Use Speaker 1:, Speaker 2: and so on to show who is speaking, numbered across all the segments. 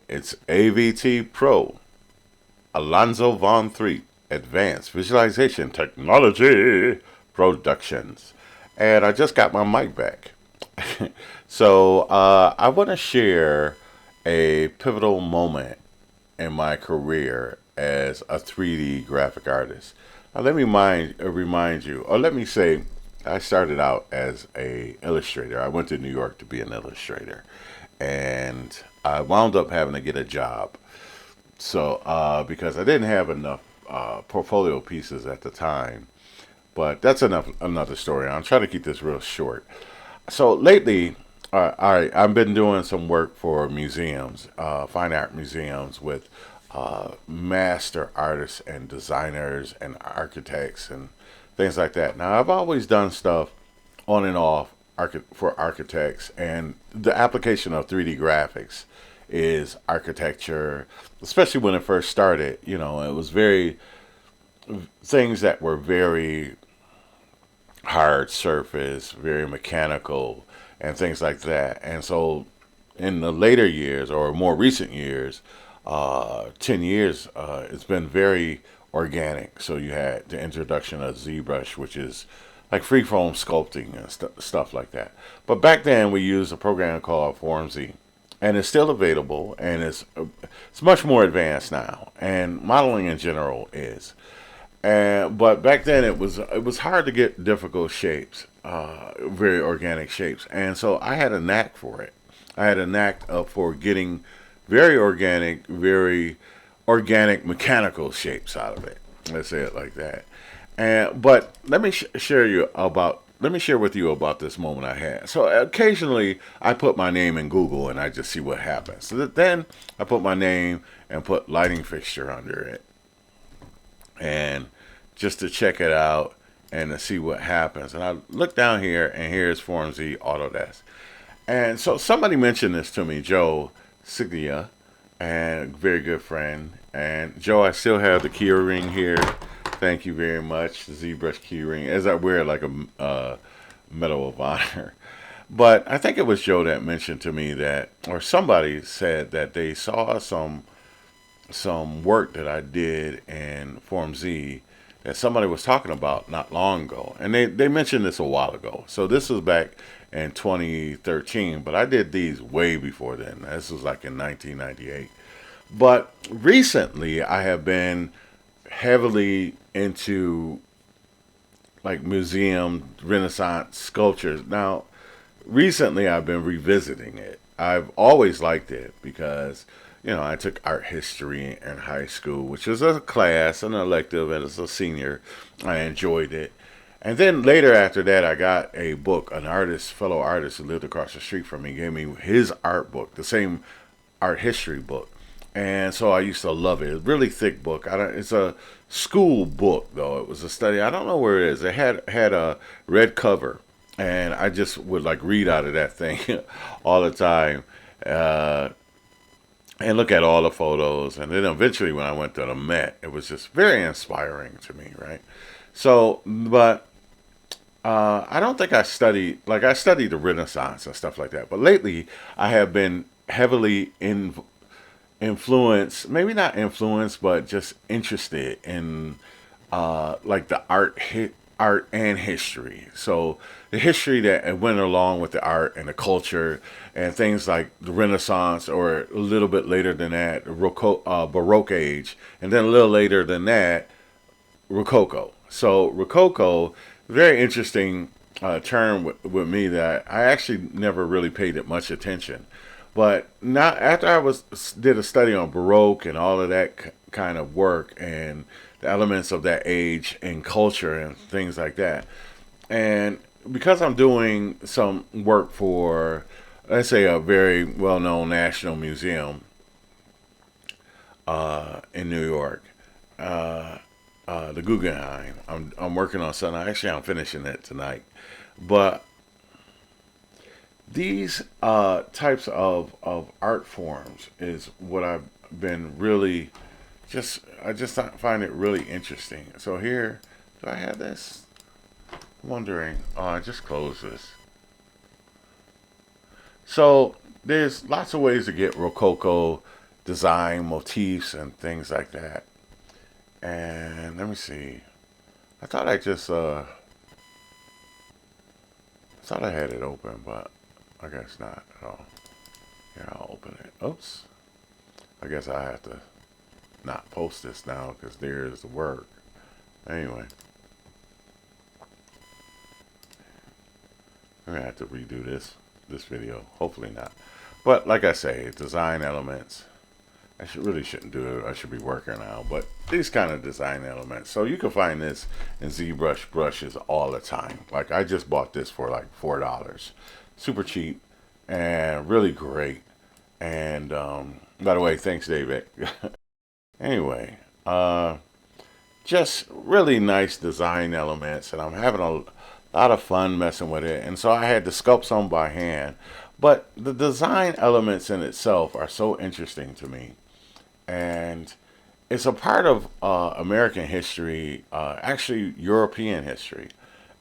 Speaker 1: It's AVT Pro, Alonzo Von 3, Advanced Visualization Technology Productions. And I just got my mic back. So I want to share a pivotal moment in my career as a 3D graphic artist. Now, let me remind you, or let me say, I started out as a illustrator. I went to New York to be an illustrator, and I wound up having to get a job. So because I didn't have enough portfolio pieces at the time, but that's another story. I'm trying to keep this real short. So lately, I've been doing some work for museums, fine art museums, with master artists and designers and architects and things like that. Now, I've always done stuff on and off for architects, and the application of 3D graphics is architecture, especially when it first started. It was very things that were very hard surface, very mechanical, and things like that. And so, in the later years or more recent years, 10 years, it's been very organic. So, you had the introduction of ZBrush, which is like freeform sculpting and stuff like that. But back then, we used a program called FormZ. And it's still available, and it's much more advanced now. And modeling in general is. But back then it was hard to get difficult shapes, very organic shapes, and so I had a knack for it. I had a knack for getting very organic mechanical shapes out of it. Let's say it like that. And but let me share with you about this moment I had. So occasionally I put my name in Google and I just see what happens. So then I put my name and put lighting fixture under it, and just to check it out and to see what happens. And I look down here, and here's FormZ Autodesk. And so somebody mentioned this to me, Joe Siglia, and a very good friend. And Joe, I still have the key ring here. Thank you very much, the ZBrush key ring, as I wear like a Medal of Honor. But I think it was Joe that mentioned to me that, or somebody said that they saw some work that I did in Form Z that somebody was talking about not long ago. And they mentioned this a while ago. So this was back in 2013, but I did these way before then. This was like in 1998. But recently, I have been heavily into like museum Renaissance sculptures. Now, recently I've been revisiting it. I've always liked it because I took art history in high school, which was a class, an elective, and as a senior, I enjoyed it. And then later after that, I got a book. Fellow artist who lived across the street from me, gave me his art book, the same art history book. And so I used to love it. It's a really thick book. It's a school book, though. It was a study. I don't know where it is. It had a red cover, and I just would like read out of that thing all the time. Uh, and look at all the photos. And then eventually, when I went to the Met, it was just very inspiring to me, right? So, but I don't think I studied the Renaissance and stuff like that. But lately, I have been heavily influenced, maybe not influenced, but just interested in like the art and history. So the history that went along with the art and the culture and things like the Renaissance, or a little bit later than that, the Baroque age, and then a little later than that, Rococo. So Rococo, very interesting term with me that I actually never really paid it much attention. But not after I was did a study on Baroque and all of that kind of work and the elements of that age and culture and things like that. And because I'm doing some work for, let's say, a very well-known national museum in New York, uh, the Guggenheim. I'm working on something. Actually, I'm finishing it tonight. But these types of art forms is what I've been really I just find it really interesting. So here, do I have this? I'm wondering. Oh, I just closed this. So there's lots of ways to get Rococo design motifs and things like that. And let me see. I thought I had it open, but I guess not at all. Here, I'll open it. Oops. I guess I have to not post this now because there's the work. Anyway, I'm gonna have to redo this video. Hopefully not. But like I say, design elements. Really shouldn't do it. I should be working now. But these kind of design elements. So you can find this in ZBrush brushes all the time. Like I just bought this for like $4. Super cheap and really great. And by the way, thanks, David. Anyway, just really nice design elements, and I'm having a lot of fun messing with it. And so I had to sculpt some by hand. But the design elements in itself are so interesting to me. And it's a part of American history, actually European history,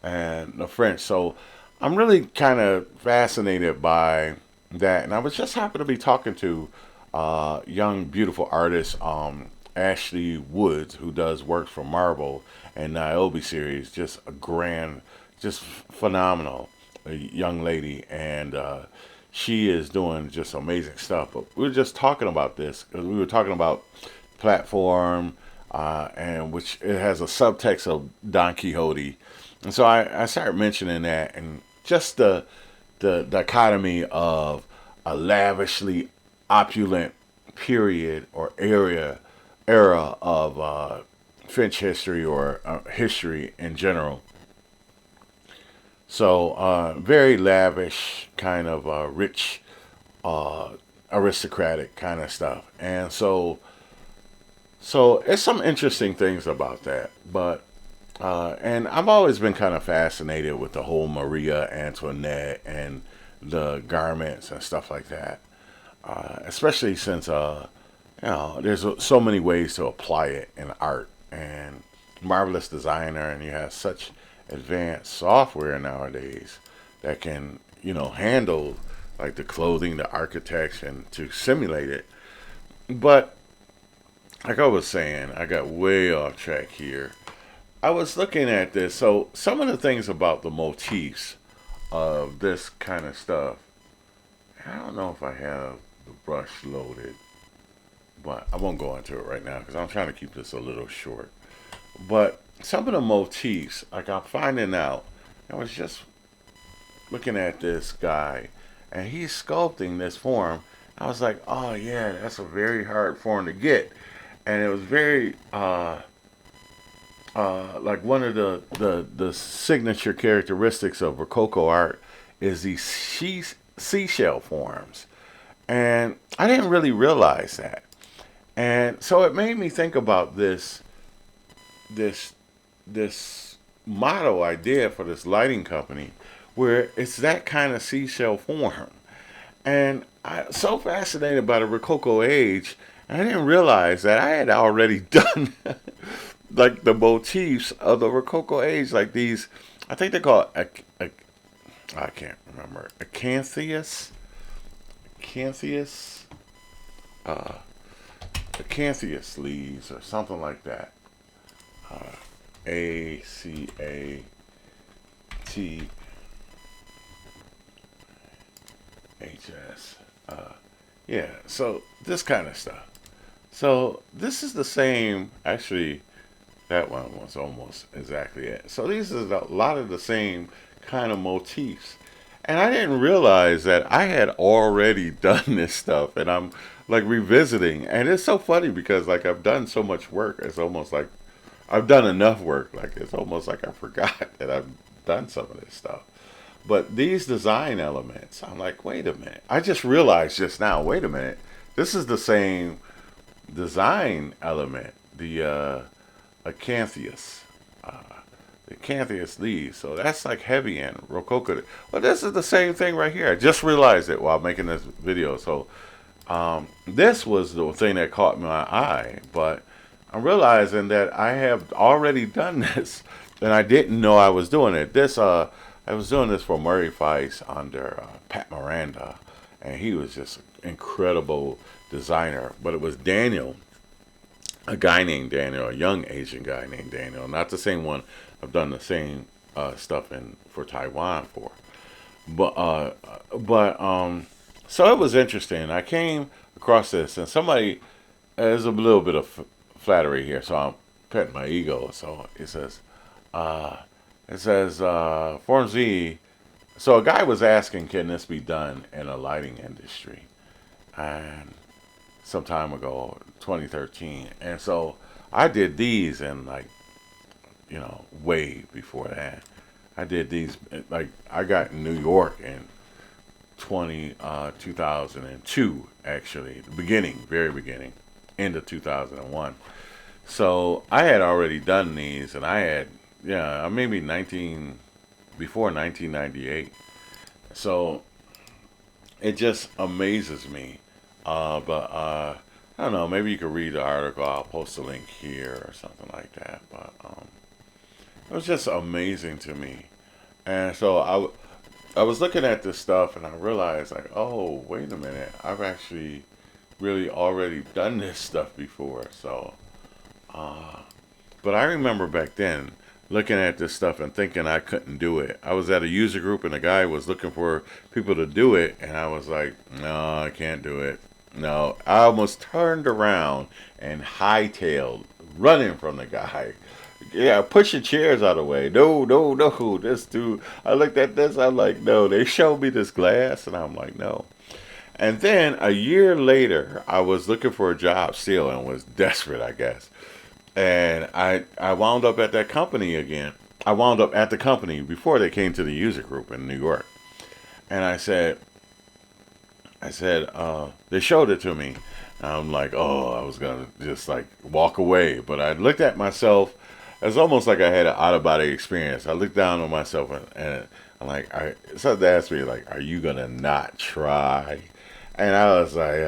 Speaker 1: and the French. So I'm really kind of fascinated by that. And I was just happy to be talking to young, beautiful artist Ashley Woods, who does works for Marvel and Niobe series. Just a grand, just phenomenal young lady, and she is doing just amazing stuff. But we were just talking about this because we were talking about platform, and which it has a subtext of Don Quixote, and so I started mentioning that, and just the dichotomy of a lavishly opulent period or era of French history or history in general. So very lavish, kind of rich, uh, aristocratic kind of stuff, and so it's some interesting things about that. But and I've always been kind of fascinated with the whole Maria Antoinette and the garments and stuff like that, especially since there's so many ways to apply it in art, and marvelous designer, and you have such advanced software nowadays that can handle like the clothing, the architecture, and to simulate it. But like I was saying, I got way off track here. I was looking at this. So some of the things about the motifs of this kind of stuff, I don't know if I have the brush loaded, but I won't go into it right now because I'm trying to keep this a little short. But some of the motifs, like I'm finding out, I was just looking at this guy, and he's sculpting this form. I was like, oh yeah, that's a very hard form to get, and it was very like one of the signature characteristics of Rococo art is these seashell forms, and I didn't really realize that, and so it made me think about this this motto idea for this lighting company, where it's that kind of seashell form, and I'm so fascinated by the Rococo age, and I didn't realize that I had already done like the motifs of the Rococo age, like these. I think they're called I can't remember, acanthias, uh, acanthias leaves or something like that. ACATHS. Yeah, so this kind of stuff. So this is the same. Actually, that one was almost exactly it. So these are a lot of the same kind of motifs. And I didn't realize that I had already done this stuff, and I'm like revisiting. And it's so funny because like I've done so much work. It's almost like I've done enough work. Like it's almost like I forgot that I've done some of this stuff. But these design elements, I'm like, wait a minute. I just realized just now, wait a minute. This is the same design element, the acanthias. Uh, the acanthias leaves. So that's like heavy and rococo. Well, this is the same thing right here. I just realized it while making this video. So this was the thing that caught my eye. But I'm realizing that I have already done this, and I didn't know I was doing it. I was doing this for Murray Feist under Pat Miranda, and he was just a incredible designer. But it was Daniel, a guy named Daniel, a young Asian guy named Daniel, not the same one I've done the same stuff in for Taiwan for. But so it was interesting. I came across this, and somebody, there's a little bit of flattery here, so I'm petting my ego. So uh, it says Form Z. So a guy was asking, can this be done in a lighting industry? And some time ago, 2013, and so I did these, and like, way before that, I did these, like, I got in New York in 2002, actually, the beginning, very beginning, end of 2001. So I had already done these, and I had, yeah, maybe 19 before 1998. So it just amazes me. But I don't know. Maybe you could read the article. I'll post a link here or something like that. But it was just amazing to me. And so I was looking at this stuff, and I realized, like, oh, wait a minute. I've actually really already done this stuff before. So, uh, but I remember back then looking at this stuff and thinking I couldn't do it. I was at a user group, and a guy was looking for people to do it, and I was like, no, I can't do it. No, I almost turned around and hightailed, running from the guy. Yeah, pushing chairs out of the way. No, no, no. This dude, I looked at this, I'm like, no. They showed me this glass, and I'm like, no. And then a year later, I was looking for a job still and was desperate, I guess. And I wound up at that company again. I wound up at the company before they came to the user group in New York. And they showed it to me. I'm like, oh, I was gonna just like walk away, but I looked at myself. It's almost like I had an out of body experience. I looked down on myself, and I'm like, something asked me like, are you gonna not try? And I was like,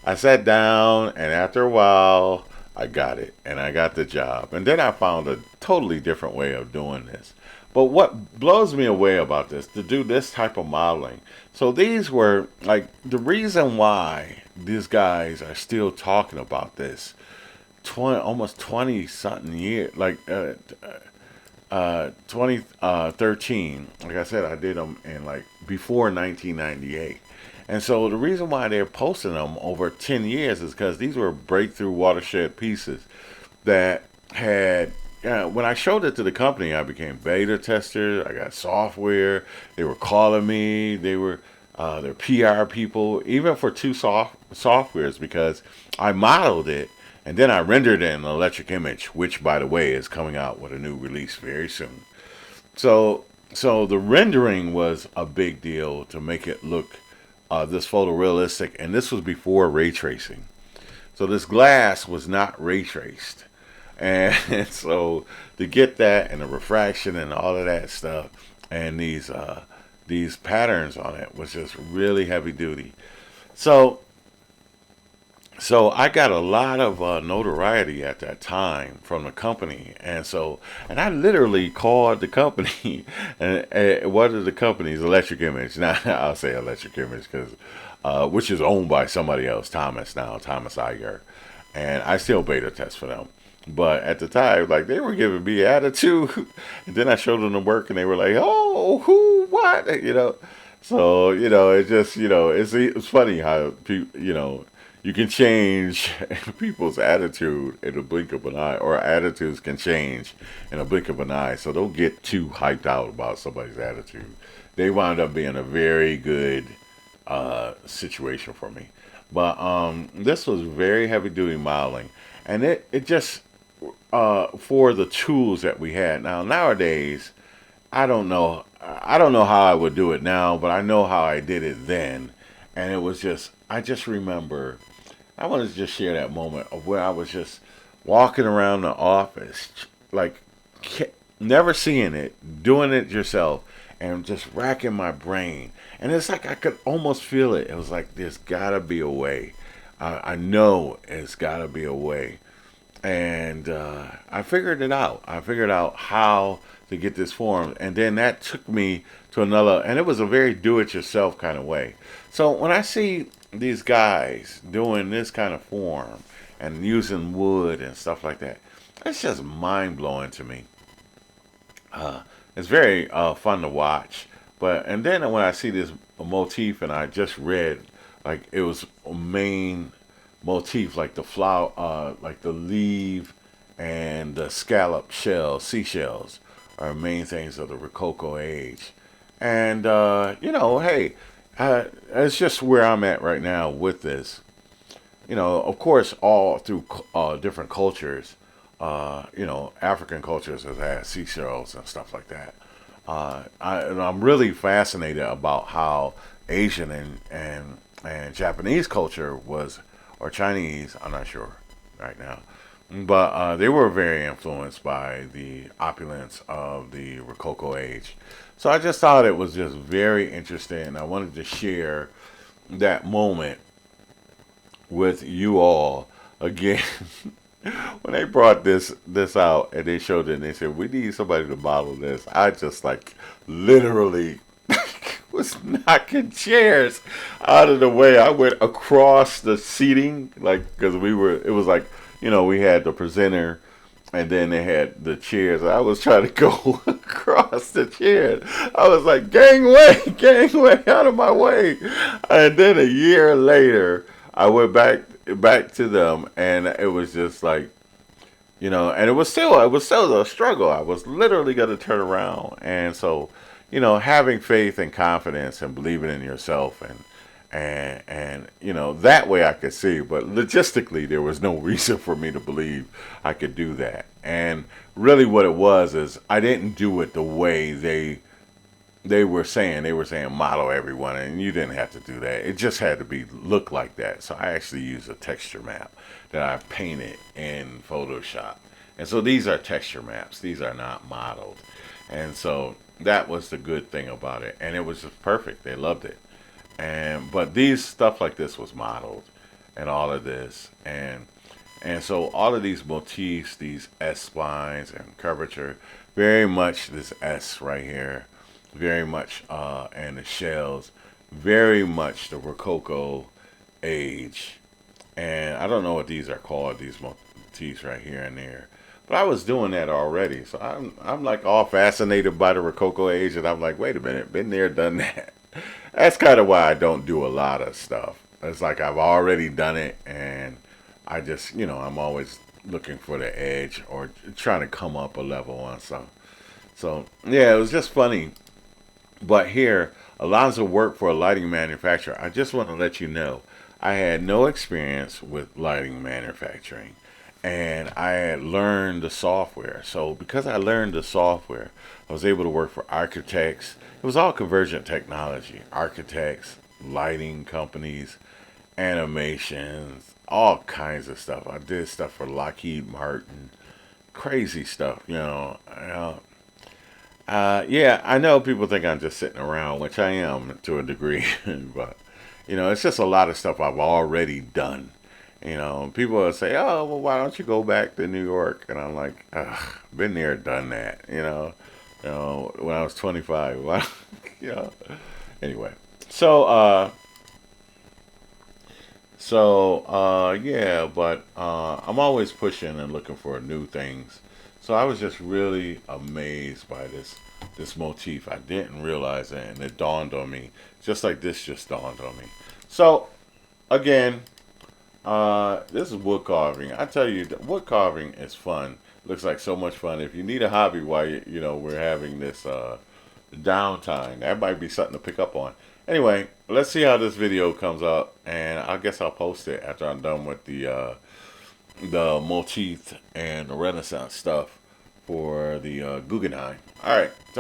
Speaker 1: I sat down, and after a while, I got it, and I got the job. And then I found a totally different way of doing this. But what blows me away about this, to do this type of modeling, so these were like the reason why these guys are still talking about this 20 something years, like 2013. Like I said, I did them in like before 1998. And so the reason why they're posting them over 10 years is because these were breakthrough watershed pieces that had, when I showed it to the company, I became beta tester. I got software. They were calling me. They were their PR people, even for two softwares, because I modeled it and then I rendered it in an electric image, which, by the way, is coming out with a new release very soon. So, so the rendering was a big deal to make it look this photorealistic, and this was before ray tracing. So this glass was not ray traced. And so to get that and the refraction and all of that stuff and these patterns on it was just really heavy duty. So so I got a lot of notoriety at that time from the company, and I literally called the company, and one of the companies, Electric Image. Now I'll say Electric Image because, which is owned by somebody else, Thomas Iyer, and I still beta test for them. But at the time, like, they were giving me attitude, and then I showed them the work, and they were like, "Oh, who, what?" So it just it's funny how people you can change people's attitude in a blink of an eye, or attitudes can change in a blink of an eye. So don't get too hyped out about somebody's attitude. They wound up being a very good situation for me. But this was very heavy duty modeling, and it just for the tools that we had. Now nowadays, I don't know how I would do it now, but I know how I did it then, and it was just I just remember. I want to just share that moment of where I was just walking around the office, like never seeing it, doing it yourself, and just racking my brain. And it's like I could almost feel it. It was like there's gotta be a way. I know it's gotta be a way, and I figured it out. I figured out how to get this formed, and then that took me to another. And it was a very do-it-yourself kind of way. So when I see these guys doing this kind of form and using wood and stuff like that. It's just mind blowing to me. Uh, it's very fun to watch. But and then when I see this motif, and I just read like it was a main motif, like the flower, like the leaf and the scallop shells, seashells, are main things of the Rococo age. And hey, it's just where I'm at right now with this. Of course, all through different cultures, African cultures have had seashells and stuff like that. And I'm really fascinated about how Asian and Japanese culture was, or Chinese, I'm not sure right now, but they were very influenced by the opulence of the Rococo age. So I just thought it was just very interesting. I wanted to share that moment with you all again. When they brought this out and they showed it and they said we need somebody to model this, I just like literally was knocking chairs out of the way. I went across the seating, like, because it was like, we had the presenter and then they had the chairs. I was trying to go across the chairs. I was like, gangway, out of my way. And then a year later, I went back to them, and it was just like, and it was still a struggle. I was literally going to turn around, and so, having faith and confidence and believing in yourself, and that way I could see. But logistically, there was no reason for me to believe I could do that. And really, what it was is I didn't do it the way they were saying model everyone, and you didn't have to do that. It just had to be look like that. So I actually used a texture map that I painted in Photoshop. And so these are texture maps. These are not modeled. And so that was the good thing about it. And it was just perfect. They loved it. And but these stuff like this was modeled and all of this. And so all of these motifs, these S splines and curvature, very much this S right here, very much, and the shells, very much the Rococo age. And I don't know what these are called, these motifs right here and there. But I was doing that already, so I'm like all fascinated by the Rococo age, and I'm like, wait a minute, been there, done that. That's kind of why I don't do a lot of stuff. It's like I've already done it, and I just, I'm always looking for the edge or trying to come up a level on something. So yeah, it was just funny. But here, Alonzo worked for a lighting manufacturer. I just want to let you know, I had no experience with lighting manufacturing, and I had learned the software. So because I learned the software, I was able to work for architects. It was all convergent technology. Architects, lighting companies, animations, all kinds of stuff. I did stuff for Lockheed Martin, crazy stuff, yeah, I know people think I'm just sitting around, which I am to a degree, but it's just a lot of stuff I've already done. People will say, "Oh, well, why don't you go back to New York?" And I'm like, "Ugh, been there, done that." When I was 25. Why, you know. Anyway, so yeah, but I'm always pushing and looking for new things. So I was just really amazed by this motif. I didn't realize it, and it dawned on me, just like this just dawned on me. So again, this is wood carving. I tell you, wood carving is fun. Looks like so much fun. If you need a hobby while we're having this downtime, that might be something to pick up on. Anyway, let's see how this video comes out, and I guess I'll post it after I'm done with the motif and the Renaissance stuff for the Guggenheim. All right, talk